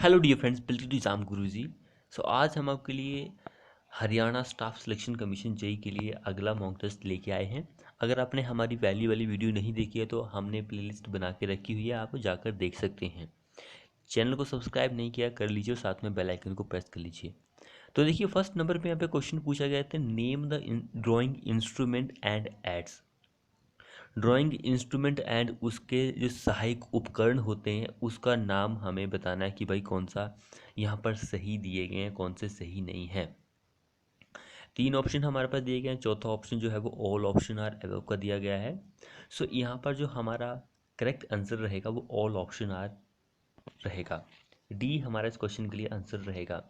Hello dear friends, welcome to exam Guruji. आज हम आपके लिए Haryana staff selection commission JE के लिए अगला मॉक टेस्ट लेके आए हैं। अगर आपने हमारी वैल्यू वाली वीडियो नहीं देखी है तो हमने प्लेलिस्ट बना के रखी हुई है, आप जाकर देख सकते हैं। चैनल को सब्सक्राइब नहीं किया कर लीजिए और साथ में बेल आइकन को प्रेस कर लीजिए। तो देखिए, फर्स्ट नंबर पे यहाँ पे क्वेश्चन पूछा गया था, name the drawing instrument and aids. Drawing instrument and उसके जो सहायक उपकरण होते हैं उसका नाम हमें बताना है कि भाई कौन सा यहाँ पर सही दिए गए हैं, कौन से सही नहीं है। तीन ऑप्शन हमारे पास दिए गए हैं, चौथा ऑप्शन जो है वो ऑल ऑप्शन आर अबव का दिया गया है। यहाँ पर जो हमारा करेक्ट आंसर रहेगा वो ऑल ऑप्शन आर रहेगा। डी हमारा इस क्वेश्चन के लिए आंसर रहेगा।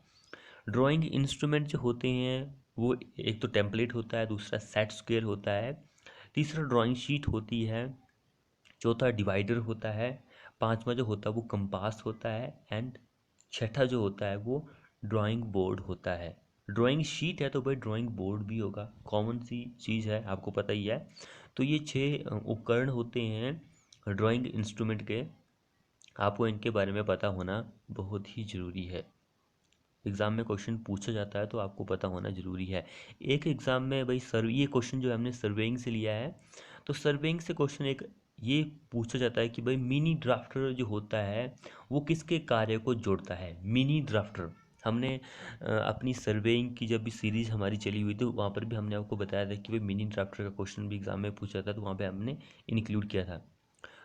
ड्राइंग इंस्ट्रूमेंट जो होते हैं वो एक तो टेम्पलेट होता है, दूसरा सेट स्क्वायर होता है, तीसरा ड्राइंग शीट होती है, चौथा डिवाइडर होता है, पांचवा जो होता है वो कंपास होता है, एंड छठा जो होता है वो ड्राइंग बोर्ड होता है। ड्राइंग शीट है तो भाई ड्राइंग बोर्ड भी होगा, कॉमन सी चीज़ है, आपको पता ही है। तो ये छह उपकरण होते हैं ड्राइंग इंस्ट्रूमेंट के, आपको इनके बारे में पता होना बहुत ही ज़रूरी है। एग्ज़ाम में क्वेश्चन पूछा जाता है तो आपको पता होना ज़रूरी है। एक एग्ज़ाम में भाई ये क्वेश्चन जो है हमने सर्वेइंग से लिया है, तो सर्वेइंग से क्वेश्चन एक ये पूछा जाता है कि भाई मिनी ड्राफ्टर जो होता है वो किसके कार्य को जोड़ता है। मिनी ड्राफ्टर हमने अपनी सर्वेइंग की जब भी सीरीज हमारी चली हुई थी वहाँ पर भी हमने आपको बताया था कि भाई मिनी ड्राफ्टर का क्वेश्चन भी एग्ज़ाम में पूछा था, तो वहाँ पे हमने इंक्लूड किया था।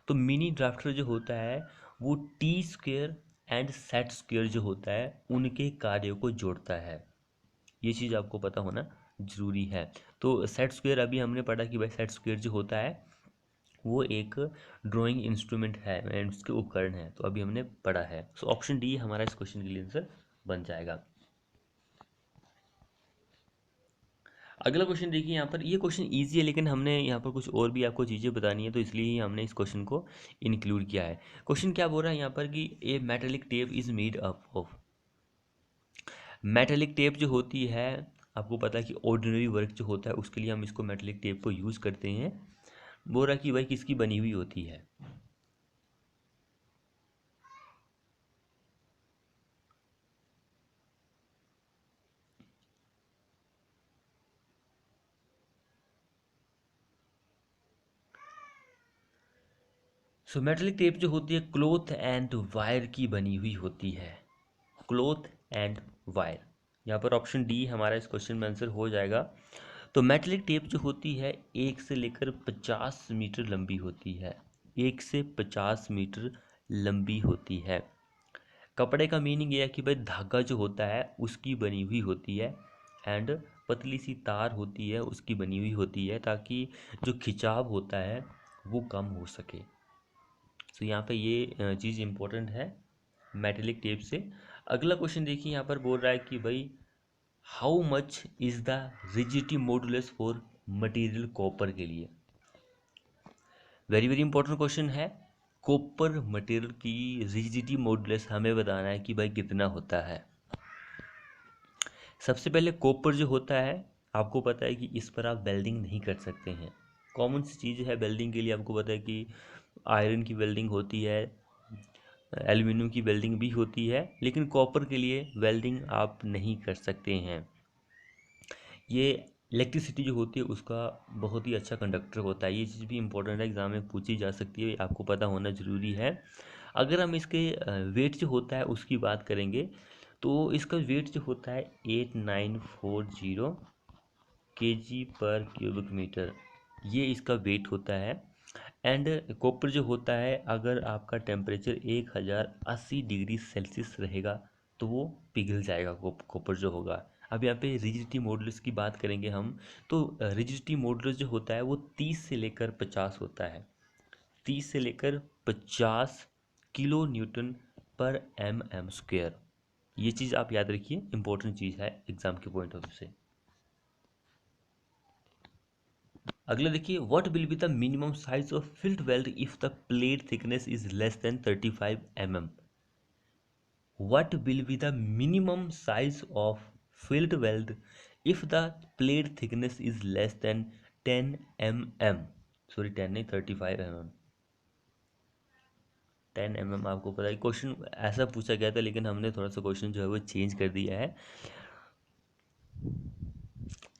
तो मिनी ड्राफ्टर जो होता है वो T square and set square जो होता है उनके कार्यों को जोड़ता है। ये चीज़ आपको पता होना जरूरी है। तो सेट स्क्वेयर अभी हमने पढ़ा कि भाई सेट स्क्वेयर जो होता है वो एक ड्राइंग इंस्ट्रूमेंट है एंड उसके उपकरण है, तो अभी हमने पढ़ा है। ऑप्शन डी हमारा इस क्वेश्चन के लिए आंसर बन जाएगा। अगला क्वेश्चन देखिए, यहाँ पर ये क्वेश्चन इजी है लेकिन हमने यहाँ पर कुछ और भी आपको चीज़ें बतानी है, तो इसलिए ही हमने इस क्वेश्चन को इंक्लूड किया है। क्वेश्चन क्या बोल रहा है यहाँ पर कि a metallic tape is made up of. Metallic tape जो होती है, आपको पता है कि ऑर्डिनरी वर्क जो होता है उसके लिए हम इसको मेटेलिक टेप को यूज़ करते हैं। बोल रहा है कि भाई किसकी बनी हुई होती है। मेटेलिक टेप जो होती है क्लॉथ एंड वायर की बनी हुई होती है। क्लॉथ एंड वायर, यहाँ पर ऑप्शन डी हमारा इस क्वेश्चन में आंसर हो जाएगा। तो मेटेलिक टेप जो होती है 1 से लेकर 50 मीटर लंबी होती है। 1 से 50 मीटर लंबी होती है। कपड़े का मीनिंग ये है कि भाई धागा जो होता है उसकी बनी हुई होती है, एंड पतली सी तार होती है उसकी बनी हुई होती है, ताकि जो खिंचाव होता है वो कम हो सके। यहाँ पे ये चीज़ इम्पोर्टेंट है मेटेलिक टेप से। अगला क्वेश्चन देखिए, यहाँ पर बोल रहा है कि भाई how much is the rigidity modulus for material copper के लिए। वेरी वेरी इंपॉर्टेंट क्वेश्चन है। कॉपर मटेरियल की रिजिडिटी मॉडुलस हमें बताना है कि भाई कितना होता है। सबसे पहले कॉपर जो होता है, आपको पता है कि इस पर आप वेल्डिंग नहीं कर सकते हैं। कॉमन सी चीज़ है वेल्डिंग के लिए, आपको पता है कि आयरन की वेल्डिंग होती है, एल्यूमिनियम की वेल्डिंग भी होती है, लेकिन कॉपर के लिए वेल्डिंग आप नहीं कर सकते हैं। ये इलेक्ट्रिसिटी जो होती है उसका बहुत ही अच्छा कंडक्टर होता है। ये चीज़ भी इंपॉर्टेंट है, एग्जाम में पूछी जा सकती है, आपको पता होना ज़रूरी है। अगर हम इसके वेट जो होता है उसकी बात करेंगे, तो इसका वेट जो होता है 8940 kg पर क्यूबिक मीटर, ये इसका वेट होता है। एंड कॉपर जो होता है, अगर आपका टेम्परेचर 1080 डिग्री सेल्सियस रहेगा तो वो पिघल जाएगा कॉपर जो होगा। अब यहाँ पे रिजिडिटी मॉडुलस की बात करेंगे हम, तो रिजिडिटी मॉडुलस जो होता है वो 30 से लेकर 50 होता है। 30 से लेकर 50 किलो न्यूटन पर एम स्क्वेयर। ये चीज़ आप याद रखिए, इंपॉर्टेंट चीज़ है एग्जाम के पॉइंट ऑफ व्यू से। अगला देखिए, what will be the minimum size of field weld if the plate thickness is less than 35 mm। What will be the minimum size of field weld if the plate thickness is less than 10 mm। Sorry 10 नहीं, 35 mm। 10 mm आपको पता है question ऐसा पूछा गया था, लेकिन हमने थोड़ा सा क्वेश्चन जो है वो चेंज कर दिया है।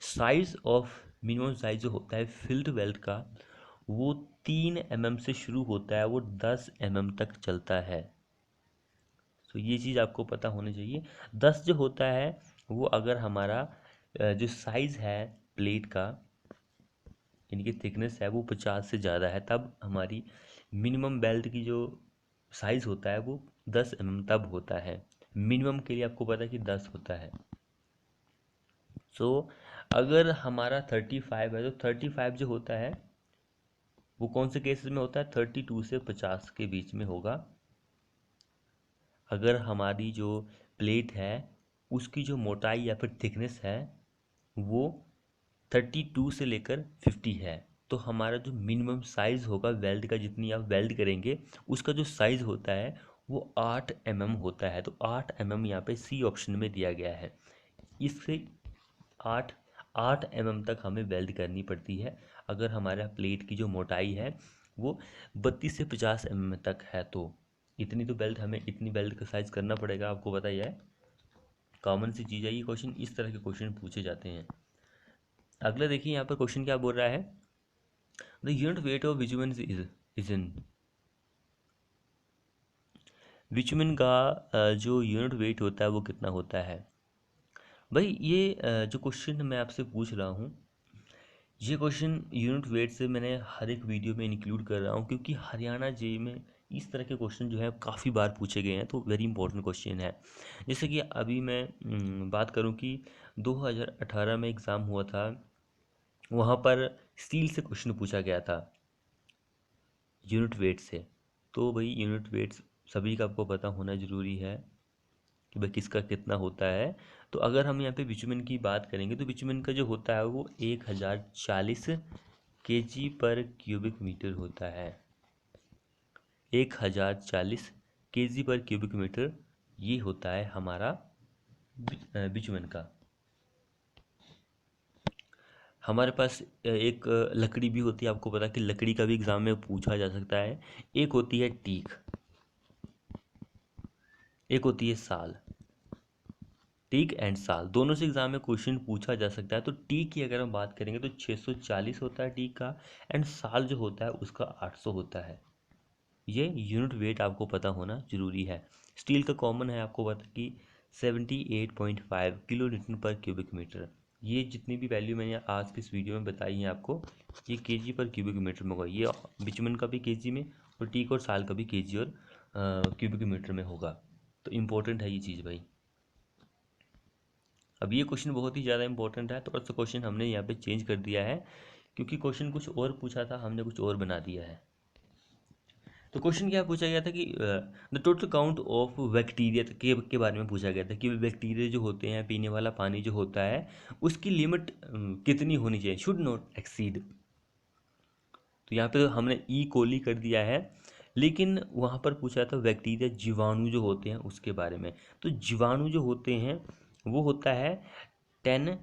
साइज ऑफ मिनिमम साइज जो होता है फिल्ड वेल्ट का वो 3 mm से शुरू होता है, वो 10 mm तक चलता है। तो ये चीज़ आपको पता होनी चाहिए। 10 जो होता है वो अगर हमारा जो साइज़ है प्लेट का, यानी कि थिकनेस है वो 50 से ज़्यादा है, तब हमारी मिनिमम बेल्ट की जो साइज़ होता है वो 10 mm तब होता है। मिनिमम के लिए आपको पता है कि 10 होता है। सो अगर हमारा 35 है तो 35 जो होता है वो कौन से केसेस में होता है, 32 से 50 के बीच में होगा। अगर हमारी जो प्लेट है उसकी जो मोटाई या फिर थिकनेस है वो 32 से लेकर 50 है, तो हमारा जो मिनिमम साइज़ होगा वेल्ड का, जितनी आप वेल्ड करेंगे उसका जो साइज़ होता है वो 8 mm होता है। तो 8 mm यहाँ पे सी ऑप्शन में दिया गया है। इससे 8 8 mm तक हमें वेल्ड करनी पड़ती है अगर हमारा प्लेट की जो मोटाई है वो 32 से 50 mm तक है। तो इतनी तो बेल्ट हमें, इतनी बेल्ट का साइज़ करना पड़ेगा, आपको पता ही है, कॉमन सी चीज़ है। ये क्वेश्चन इस तरह के क्वेश्चन पूछे जाते हैं। अगला देखिए यहाँ पर क्वेश्चन क्या बोल रहा है, the unit weight of bitumen is in. Bitumen का जो यूनिट वेट होता है वो कितना होता है। भाई ये जो क्वेश्चन मैं आपसे पूछ रहा हूँ, ये क्वेश्चन यूनिट वेट से मैंने हर एक वीडियो में इंक्लूड कर रहा हूँ, क्योंकि हरियाणा जेईई में इस तरह के क्वेश्चन जो है काफ़ी बार पूछे गए हैं, तो वेरी इंपॉर्टेंट क्वेश्चन है। जैसे कि अभी मैं बात करूँ कि 2018 में एग्ज़ाम हुआ था, वहाँ पर स्टील से क्वेश्चन पूछा गया था यूनिट वेट से। तो भाई यूनिट वेट सभी का आपको पता होना ज़रूरी है कि भाई किसका कितना होता है। तो अगर हम यहाँ पे बिटुमेन की बात करेंगे तो बिटुमेन का जो होता है वो 1040 kg पर क्यूबिक मीटर होता है। 1040 kg पर क्यूबिक मीटर ये होता है हमारा बिटुमेन का। हमारे पास एक लकड़ी भी होती है, आपको पता है कि लकड़ी का भी एग्ज़ाम में पूछा जा सकता है। एक होती है टीक, एक होती है साल। टीक एंड साल दोनों से एग्जाम में क्वेश्चन पूछा जा सकता है। तो टीक की अगर हम बात करेंगे तो 640 होता है टीक का, एंड साल जो होता है उसका 800 होता है। ये यूनिट वेट आपको पता होना जरूरी है। स्टील का कॉमन है, आपको पता कि 78.5 किलो न्यूटन पर क्यूबिक मीटर। ये जितनी भी वैल्यू मैंने आज की इस वीडियो में बताई है आपको, ये केजी पर क्यूबिक मीटर में होगा। ये बिटुमेन का भी केजी में और टीक और साल का भी केजी और क्यूबिक मीटर में होगा। तो इम्पोर्टेंट है ये चीज़ भाई। अब ये क्वेश्चन बहुत ही ज़्यादा इंपॉर्टेंट है, थोड़ा सा क्वेश्चन हमने यहाँ पे चेंज कर दिया है, क्योंकि क्वेश्चन कुछ और पूछा था, हमने कुछ और बना दिया है। तो क्वेश्चन क्या पूछा गया था कि the total count of bacteria के बारे में पूछा गया था कि बैक्टीरिया जो होते हैं, पीने वाला पानी जो होता है उसकी लिमिट कितनी होनी चाहिए, शुड नॉट एक्सीड। तो यहाँ पे तो हमने ई कोली कर दिया है, लेकिन वहाँ पर पूछा था बैक्टीरिया जीवाणु जो होते हैं उसके बारे में। तो जीवाणु जो होते हैं वो होता है 10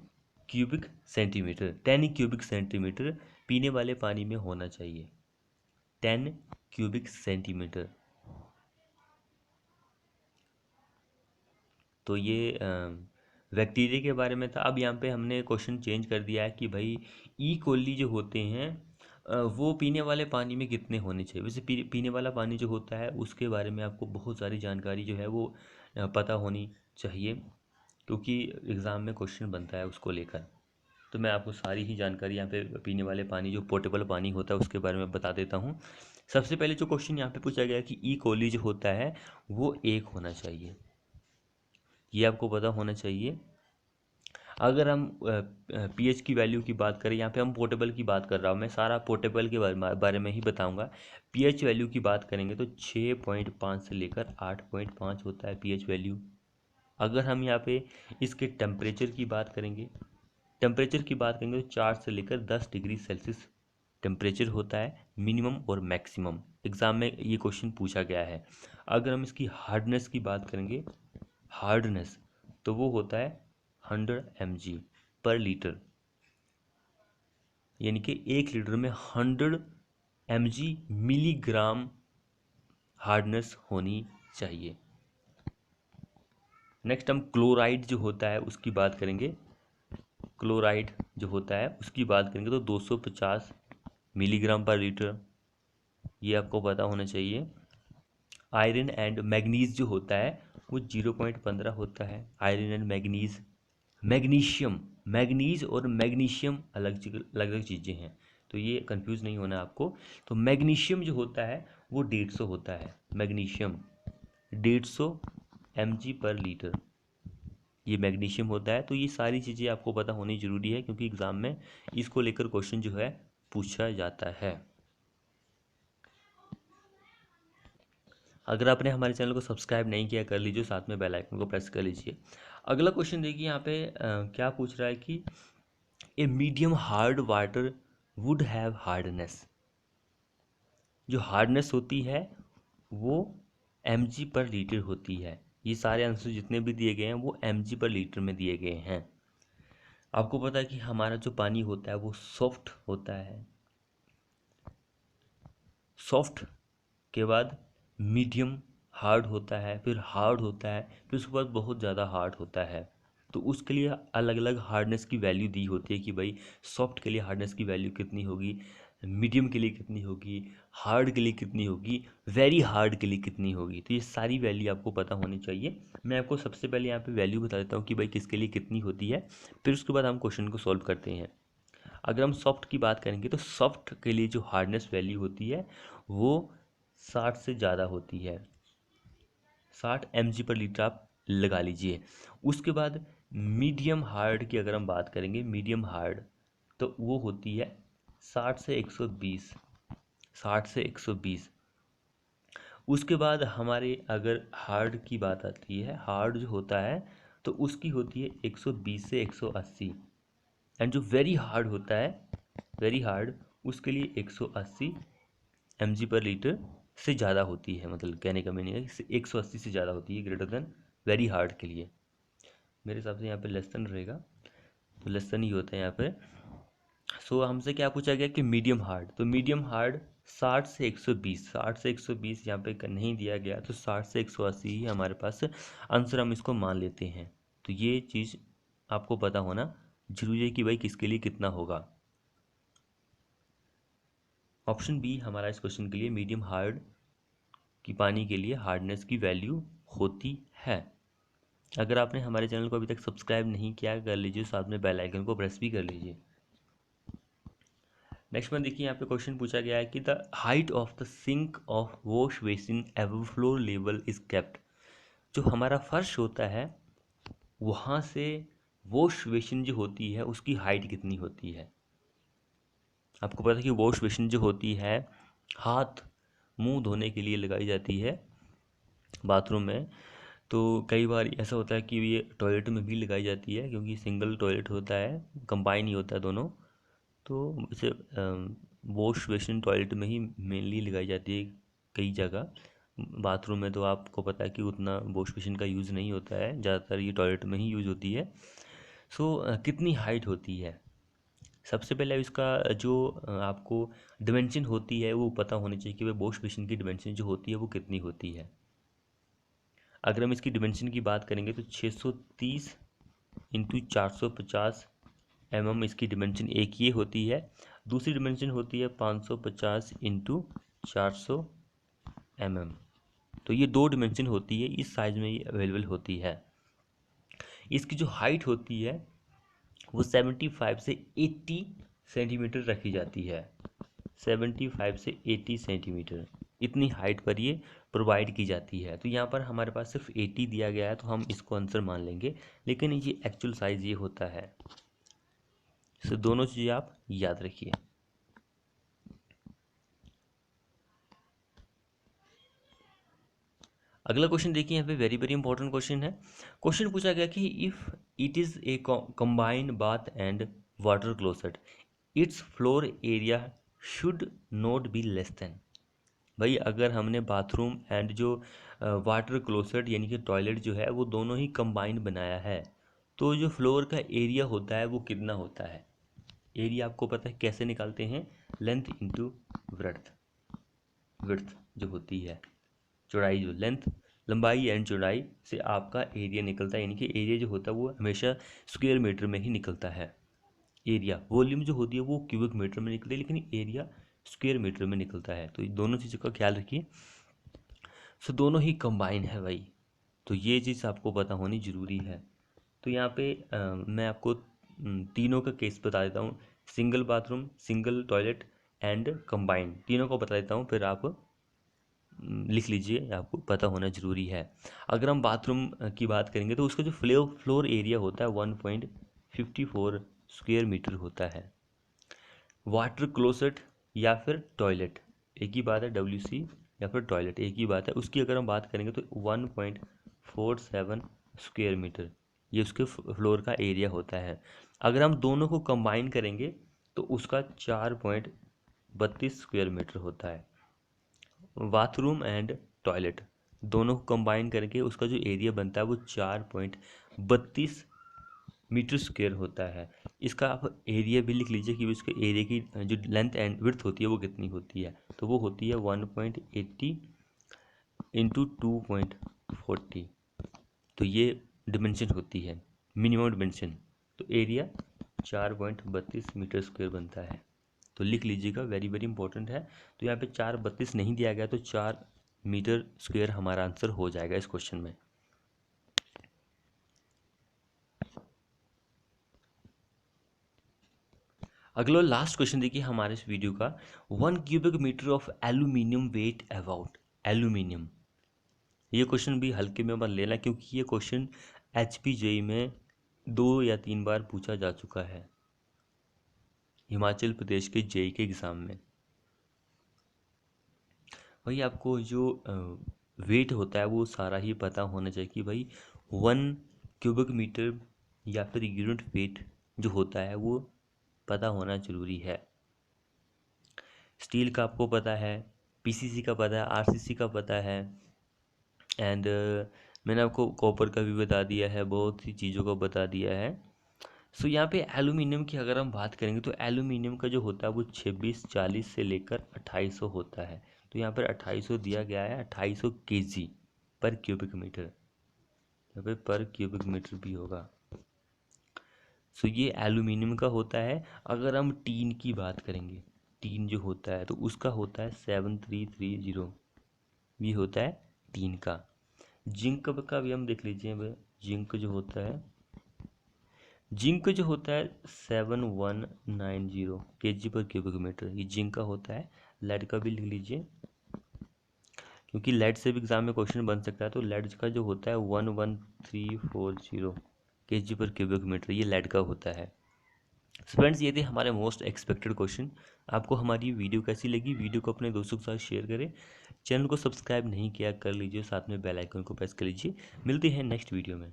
क्यूबिक सेंटीमीटर। 10 क्यूबिक सेंटीमीटर पीने वाले पानी में होना चाहिए, 10 क्यूबिक सेंटीमीटर। तो ये बैक्टीरिया के बारे में था। अब यहाँ पे हमने क्वेश्चन चेंज कर दिया है कि भाई ई कोली जो होते हैं वो पीने वाले पानी में कितने होने चाहिए। वैसे पीने वाला पानी जो होता है उसके बारे में आपको बहुत सारी जानकारी जो है वो पता होनी चाहिए, क्योंकि एग्ज़ाम में क्वेश्चन बनता है उसको लेकर। तो मैं आपको सारी ही जानकारी यहाँ पे पीने वाले पानी जो पोर्टेबल पानी होता है उसके बारे में बता देता हूँ। सबसे पहले जो क्वेश्चन यहाँ पे पूछा गया है कि ई कोली जो होता है वो 1 होना चाहिए, ये आपको पता होना चाहिए। अगर हम पीएच की वैल्यू की बात करें, यहाँ पे हम पोर्टेबल की बात कर रहा हूँ मैं, सारा पोर्टेबल के बारे में ही बताऊँगा। पीएच वैल्यू की बात करेंगे तो 6.5 से लेकर 8.5 होता है पीएच वैल्यू। अगर हम यहाँ पे इसके टेम्परेचर की बात करेंगे, टेम्परेचर की बात करेंगे तो 4 से लेकर 10 डिग्री सेल्सियस टेम्परेचर होता है मिनिमम और मैक्सिमम। एग्ज़ाम में ये क्वेश्चन पूछा गया है। अगर हम इसकी हार्डनेस की बात करेंगे, हार्डनेस तो वो होता है 100 mg पर लीटर, यानी कि 1 लीटर में 100 mg मिलीग्राम हार्डनेस होनी चाहिए। नेक्स्ट हम क्लोराइड जो होता है उसकी बात करेंगे। क्लोराइड जो होता है उसकी बात करेंगे तो 250 मिलीग्राम पर लीटर, ये आपको पता होना चाहिए। आयरन एंड मैग्नीज जो होता है वो 0.15 होता है। Iron and manganese, magnesium, manganese और मैग्नीशियम अलग अलग अलग चीज़ें हैं, तो ये कंफ्यूज नहीं होना आपको। तो मैग्नीशियम जो होता है वो 150 होता है। मैग्नीशियम 150 mg पर लीटर, ये मैग्नीशियम होता है। तो ये सारी चीज़ें आपको पता होनी ज़रूरी है, क्योंकि एग्ज़ाम में इसको लेकर क्वेश्चन जो है पूछा जाता है। अगर आपने हमारे चैनल को सब्सक्राइब नहीं किया कर लीजिए, साथ में बेल आइकन को प्रेस कर लीजिए। अगला क्वेश्चन देखिए यहाँ पे क्या पूछ रहा है कि a medium hard water would have hardness, जो हार्डनेस होती है वो mg पर लीटर होती है। ये सारे आंसर जितने भी दिए गए हैं वो mg पर लीटर में दिए गए हैं। आपको पता है कि हमारा जो पानी होता है वो सॉफ्ट होता है, सॉफ्ट के बाद मीडियम हार्ड होता है, फिर हार्ड होता है, फिर उसके बाद बहुत ज़्यादा हार्ड होता है। तो उसके लिए अलग अलग हार्डनेस की वैल्यू दी होती है कि भाई सॉफ्ट के लिए हार्डनेस की वैल्यू कितनी होगी, मीडियम के लिए कितनी होगी, हार्ड के लिए कितनी होगी, वेरी हार्ड के लिए कितनी होगी। तो ये सारी वैल्यू आपको पता होनी चाहिए। मैं आपको सबसे पहले यहाँ पे वैल्यू बता देता हूँ कि भाई किसके लिए कितनी होती है, फिर उसके बाद हम क्वेश्चन को सॉल्व करते हैं। अगर हम सॉफ्ट की बात करेंगे तो सॉफ्ट के लिए जो हार्डनेस वैल्यू होती है वो 60 से ज़्यादा होती है। 60 mg पर लीटर आप लगा लीजिए। उसके बाद मीडियम हार्ड की अगर हम बात करेंगे, मीडियम हार्ड तो वो होती है 60 से 120, 60 से 120। उसके बाद हमारे अगर हार्ड की बात आती है, हार्ड जो होता है तो उसकी होती है 120 से 180। एंड जो वेरी हार्ड होता है, वेरी हार्ड, उसके लिए 180 mg पर लीटर से ज़्यादा होती है। मतलब कहने का मीनिंग है 180 से ज़्यादा होती है, ग्रेटर देन वेरी हार्ड के लिए। मेरे हिसाब से यहाँ पे लेस देन रहेगा, तो लेस देन ही होता है यहाँ पे। सो हमसे क्या पूछा गया कि मीडियम हार्ड, तो मीडियम हार्ड 60 से 120, 60 से 120 यहाँ पे नहीं दिया गया, तो 60 से 180 ही हमारे पास आंसर, हम इसको मान लेते हैं। तो ये चीज़ आपको पता होना जरूरी है कि भाई किसके लिए कितना होगा। ऑप्शन बी हमारा इस क्वेश्चन के लिए मीडियम हार्ड की पानी के लिए हार्डनेस की वैल्यू होती है। अगर आपने हमारे चैनल को अभी तक सब्सक्राइब नहीं किया कर लीजिए, साथ में बेल आइकन को प्रेस भी कर लीजिए। नेक्स्ट में देखिए यहाँ पे क्वेश्चन पूछा गया है कि the height of the sink of wash basin above floor level is kept, जो हमारा फर्श होता है वहाँ से वॉश बेसिन जो होती है उसकी हाइट कितनी होती है। आपको पता है कि वॉश बेसिन जो होती है हाथ मुंह धोने के लिए लगाई जाती है बाथरूम में। तो कई बार ऐसा होता है कि ये टॉयलेट में भी लगाई जाती है, क्योंकि सिंगल टॉयलेट होता है, कंबाइन ही होता है दोनों। तो इसे वॉश बेसिन टॉयलेट में ही मेनली लगाई जाती है। कई जगह बाथरूम में तो आपको पता है कि उतना वॉश बेसिन का यूज़ नहीं होता है, ज़्यादातर ये टॉयलेट में ही यूज़ होती है। सो कितनी हाइट होती है, सबसे पहले इसका जो आपको डिमेंशन होती है वो पता होनी चाहिए कि भाई वॉश बेसिन की डिमेंशन जो होती है वो कितनी होती है। अगर हम इसकी डिमेंशन की बात करेंगे तो 630 इंटू 450 mm इसकी डिमेंशन एक ये होती है। दूसरी डिमेंशन होती है 550 इंटू 400 mm। तो ये दो डिमेंशन होती है, इस साइज़ में ये अवेलेबल होती है। इसकी जो हाइट होती है वो 75 से 80 सेंटीमीटर रखी जाती है। 75 से 80 सेंटीमीटर इतनी हाइट पर ये प्रोवाइड की जाती है। तो यहाँ पर हमारे पास सिर्फ 80 दिया गया है तो हम इसको आंसर मान लेंगे, लेकिन ये एक्चुअल साइज़ ये होता है। सो दोनों चीज़ें आप याद रखिए। अगला क्वेश्चन देखिए, यहाँ पे वेरी वेरी इंपॉर्टेंट क्वेश्चन है। क्वेश्चन पूछा गया कि if it is a combined bath and water closet it's floor area should not be less than. भाई अगर हमने बाथरूम एंड जो वाटर क्लोसेट यानी कि टॉयलेट जो है वो दोनों ही कंबाइंड बनाया है, तो जो फ्लोर का एरिया होता है वो कितना होता है। एरिया आपको पता है कैसे निकालते हैं, लेंथ इंटू ब्रेड्थ, विड्थ जो होती है। चौड़ाई जो लेंथ, लंबाई एंड चौड़ाई से आपका एरिया निकलता है, यानी कि एरिया जो होता है वो हमेशा स्क्वायर मीटर में ही निकलता है। एरिया वॉल्यूम जो होती है वो क्यूबिक मीटर में निकलती है, लेकिन एरिया स्क्वायर मीटर में निकलता है। तो ये दोनों चीज़ों का ख्याल रखिए। सो दोनों ही कंबाइन है भाई, तो ये चीज़ आपको पता होनी ज़रूरी है। तो यहाँ पे मैं आपको तीनों का केस बता देता हूँ, single bathroom, single toilet and combined, तीनों को बता देता हूँ, फिर आप लिख लीजिए, आपको पता होना ज़रूरी है। अगर हम बाथरूम की बात करेंगे तो उसका जो फ्लोर एरिया होता है 1.54 स्क्वायर मीटर होता है। वाटर क्लोसेट या फिर टॉयलेट एक ही बात है, WC या फिर टॉयलेट एक ही बात है, उसकी अगर हम बात करेंगे तो 1.47 स्क्वायर मीटर ये उसके फ्लोर का एरिया होता है। अगर हम दोनों को कंबाइन करेंगे तो उसका 4.32 स्क्वायर मीटर होता है। बाथरूम एंड टॉयलेट दोनों को कंबाइन करके उसका जो एरिया बनता है वो 4.32 मीटर स्क्वायर होता है। इसका आप एरिया भी लिख लीजिए कि उसके एरिया की जो लेंथ एंड विड्थ होती है वो कितनी होती है, तो वो होती है 1.80 इंटू 2.40। तो ये डिमेंशन होती है, मिनिमम डिमेंशन। तो एरिया 4.32 मीटर स्क्वायर बनता है, तो लिख लीजिएगा, वेरी वेरी इंपॉर्टेंट है। तो यहाँ पे 4.32 नहीं दिया गया तो 4 मीटर स्क्वायर हमारा आंसर हो जाएगा इस क्वेश्चन में। अगला लास्ट क्वेश्चन देखिए हमारे इस वीडियो का, 1 cubic metre of aluminium weight about aluminium. ये क्वेश्चन भी हल्के में मत लेना, क्योंकि ये क्वेश्चन HPJE में 2 या 3 बार पूछा जा चुका है, हिमाचल प्रदेश के JEE के एग्ज़ाम में। भाई आपको जो वेट होता है वो सारा ही पता होना चाहिए कि भाई 1 क्यूबिक मीटर या फिर यूनिट वेट जो होता है वो पता होना ज़रूरी है। स्टील का आपको पता है, PCC का पता है, RCC का पता है, एंड मैंने आपको कॉपर का भी बता दिया है, बहुत सी चीज़ों को बता दिया है। सो यहाँ पे एल्यूमिनियम की अगर हम बात करेंगे तो एल्यूमिनियम का जो होता है वो 2640 से लेकर 2800 होता है। तो यहाँ पर 2800 दिया गया है, 2800 kg पर क्यूबिक मीटर, यहाँ पे पर क्यूबिक मीटर भी होगा। सो ये एल्यूमिनियम का होता है। अगर हम टीन की बात करेंगे, टीन जो होता है तो उसका होता है 7330, ये होता है टीन का। जिंक का भी हम देख लीजिए, जिंक जो होता है, जिंक जो होता है 7190 kg पर क्यूबिक मीटर, ये जिंक का होता है। लेड का भी लिख लीजिए, क्योंकि लेड से भी एग्जाम में क्वेश्चन बन सकता है। तो लेड का जो होता है 11340 kg पर क्यूबिक मीटर, ये लेड का होता है। फ्रेंड्स ये थे हमारे मोस्ट एक्सपेक्टेड क्वेश्चन। आपको हमारी वीडियो कैसी लगी? वीडियो को अपने दोस्तों के साथ शेयर करें, चैनल को सब्सक्राइब नहीं किया कर लीजिए, साथ में बेल आइकन को प्रेस कर लीजिए। मिलते हैं नेक्स्ट वीडियो में।